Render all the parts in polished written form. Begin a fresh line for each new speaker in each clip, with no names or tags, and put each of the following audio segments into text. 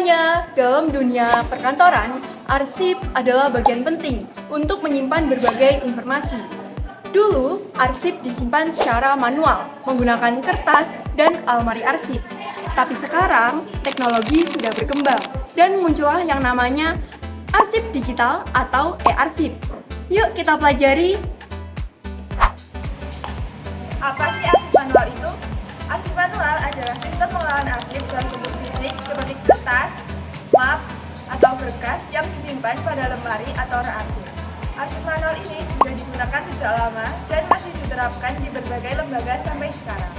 Pastinya, dalam dunia perkantoran, arsip adalah bagian penting untuk menyimpan berbagai informasi. Dulu, arsip disimpan secara manual menggunakan kertas dan almari arsip. Tapi sekarang, teknologi sudah berkembang dan muncullah yang namanya arsip digital atau e-arsip. Yuk kita pelajari.
Apa sih arsip manual itu? Arsip manual adalah sistem pengolahan arsip dalam bentuk fisik seperti kertas, map, atau berkas yang disimpan pada lemari atau rak arsip. Arsip manual ini sudah digunakan sejak lama dan masih diterapkan di berbagai lembaga sampai sekarang.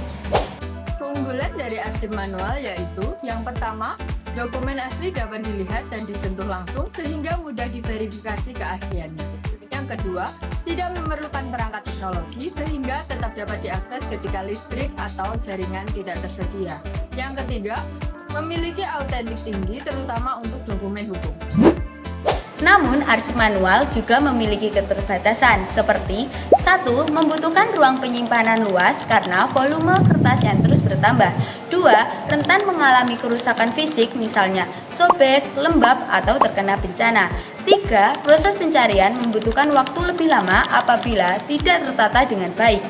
Keunggulan dari arsip manual yaitu yang pertama, dokumen asli dapat dilihat dan disentuh langsung sehingga mudah diverifikasi keasliannya. Yang kedua, tidak memerlukan perangkat teknologi sehingga tetap dapat diakses ketika listrik atau jaringan tidak tersedia. Yang ketiga, memiliki autentik tinggi terutama untuk dokumen hukum.
Namun, arsip manual juga memiliki keterbatasan seperti 1. Membutuhkan ruang penyimpanan luas karena volume kertas yang terus bertambah. 2. Rentan mengalami kerusakan fisik misalnya sobek, lembab, atau terkena bencana. 3. Proses pencarian membutuhkan waktu lebih lama apabila tidak tertata dengan baik.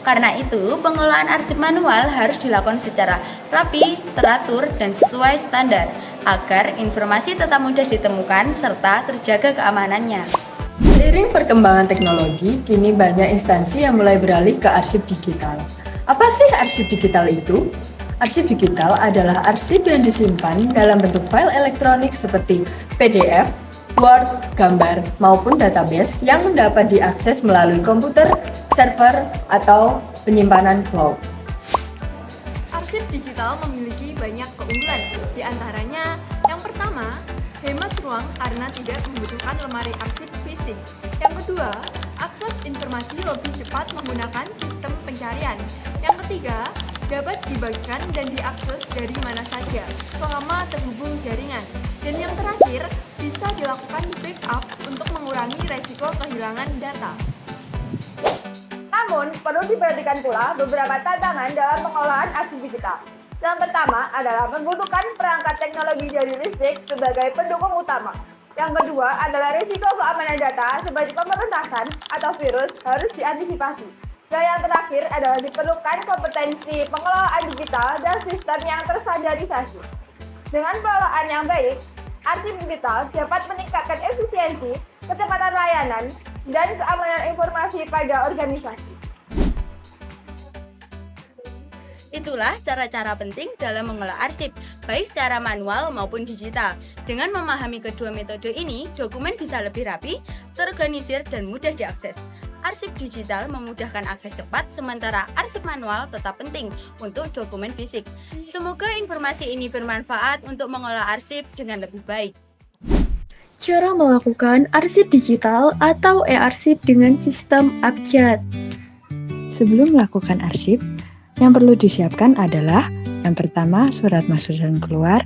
Karena itu, pengelolaan arsip manual harus dilakukan secara rapi, teratur, dan sesuai standar agar informasi tetap mudah ditemukan serta terjaga keamanannya.
Seiring perkembangan teknologi, kini banyak instansi yang mulai beralih ke arsip digital. Apa sih arsip digital itu? Arsip digital adalah arsip yang disimpan dalam bentuk file elektronik seperti PDF, Word, gambar, maupun database yang dapat diakses melalui komputer, server, atau penyimpanan cloud.
Arsip digital memiliki banyak keunggulan, di antaranya yang pertama, hemat ruang karena tidak membutuhkan lemari arsip fisik. Yang kedua, akses informasi lebih cepat menggunakan sistem pencarian. Yang ketiga, dapat dibagikan dan diakses dari mana saja selama terhubung jaringan. Dan yang terakhir, bisa dilakukan backup untuk mengurangi resiko kehilangan data.
Namun, perlu diperhatikan pula beberapa tantangan dalam pengolahan arsip digital. Yang pertama adalah membutuhkan perangkat teknologi dari listrik sebagai pendukung utama. Yang kedua adalah risiko keamanan data seperti pemerasan atau virus harus diantisipasi. Dan yang terakhir adalah diperlukan kompetensi pengelolaan digital dan sistem yang terstandarisasi. Dengan pengelolaan yang baik, arsip digital dapat meningkatkan efisiensi, kecepatan layanan, dan keamanan informasi pada organisasi.
Itulah cara-cara penting dalam mengelola arsip, baik secara manual maupun digital. Dengan memahami kedua metode ini, dokumen bisa lebih rapi, terorganisir, dan mudah diakses. Arsip digital memudahkan akses cepat, sementara arsip manual tetap penting untuk dokumen fisik. Semoga informasi ini bermanfaat untuk mengelola arsip dengan lebih baik.
Cara melakukan arsip digital atau e-arsip dengan sistem abjad.
Sebelum melakukan arsip, yang perlu disiapkan adalah yang pertama surat masuk dan keluar,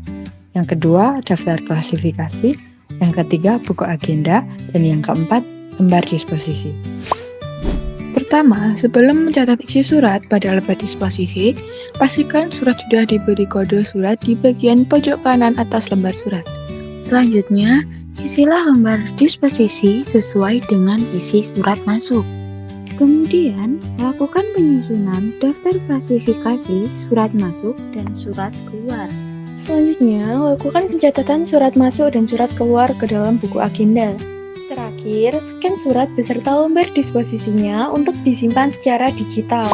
yang kedua daftar klasifikasi, yang ketiga buku agenda, dan yang keempat lembar disposisi.
Pertama, sebelum mencatat isi surat pada lembar disposisi, pastikan surat sudah diberi kode surat di bagian pojok kanan atas lembar surat. Selanjutnya, isilah lembar disposisi sesuai dengan isi surat masuk. Kemudian, lakukan penyusunan daftar klasifikasi surat masuk dan surat keluar. Selanjutnya, lakukan pencatatan surat masuk dan surat keluar ke dalam buku agenda. Terakhir, scan surat beserta lembar disposisinya untuk disimpan secara digital.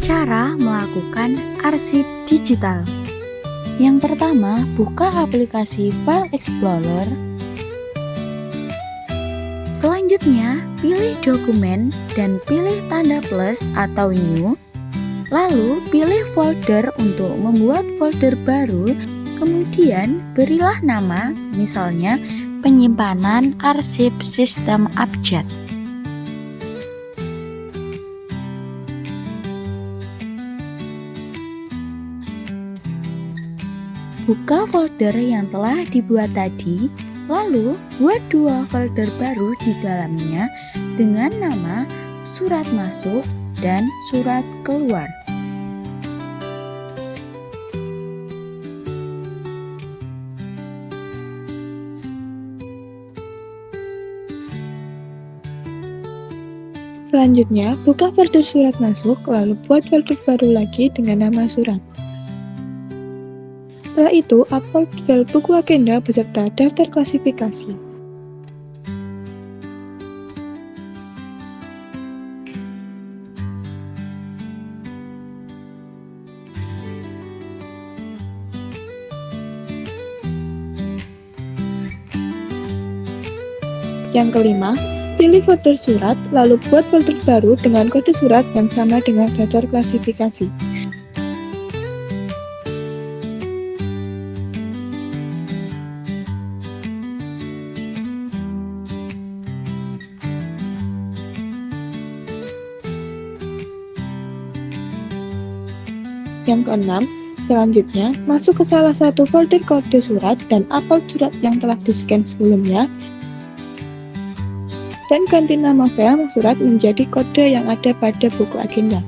Cara melakukan arsip digital. Yang pertama, buka aplikasi File Explorer. Selanjutnya, pilih dokumen dan pilih tanda plus atau new. Lalu, pilih folder untuk membuat folder baru. Kemudian, berilah nama, misalnya penyimpanan arsip sistem abjad. Buka folder yang telah dibuat tadi. Lalu, buat dua folder baru di dalamnya dengan nama surat masuk dan surat keluar.
Selanjutnya, buka folder surat masuk, lalu buat folder baru lagi dengan nama surat. Setelah itu, upload file buku agenda beserta daftar klasifikasi. Yang kelima, pilih folder surat, lalu buat folder baru dengan kode surat yang sama dengan daftar klasifikasi. Yang keenam, selanjutnya masuk ke salah satu folder kode surat dan upload surat yang telah di-scan sebelumnya dan ganti nama file surat menjadi kode yang ada pada buku agenda.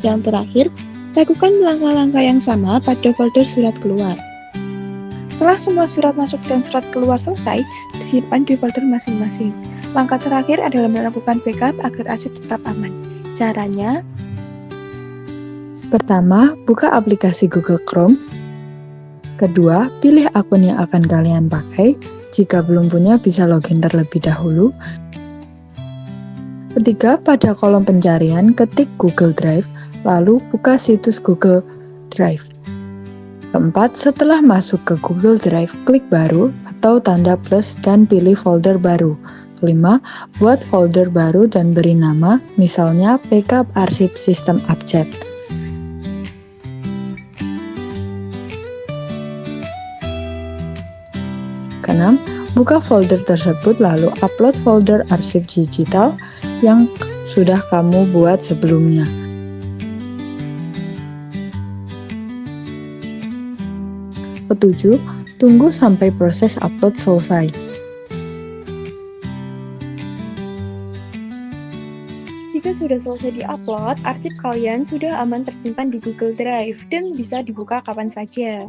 Yang terakhir, lakukan langkah-langkah yang sama pada folder surat keluar. Setelah semua surat masuk dan surat keluar selesai, disimpan di folder masing-masing. Langkah terakhir adalah melakukan backup agar arsip tetap aman. Caranya,
Pertama, buka aplikasi Google Chrome. Kedua, pilih akun yang akan kalian pakai. Jika belum punya, bisa login terlebih dahulu. Ketiga, pada kolom pencarian, ketik Google Drive, lalu buka situs Google Drive. Keempat, setelah masuk ke Google Drive, klik baru atau tanda plus dan pilih folder baru. Kelima, buat folder baru dan beri nama, misalnya backup arsip sistem abjad. Keenam, buka folder tersebut lalu upload folder arsip digital yang sudah kamu buat sebelumnya. Ketujuh, tunggu sampai proses upload selesai.
jika sudah selesai di-upload, arsip kalian sudah aman tersimpan di Google Drive dan bisa dibuka kapan saja.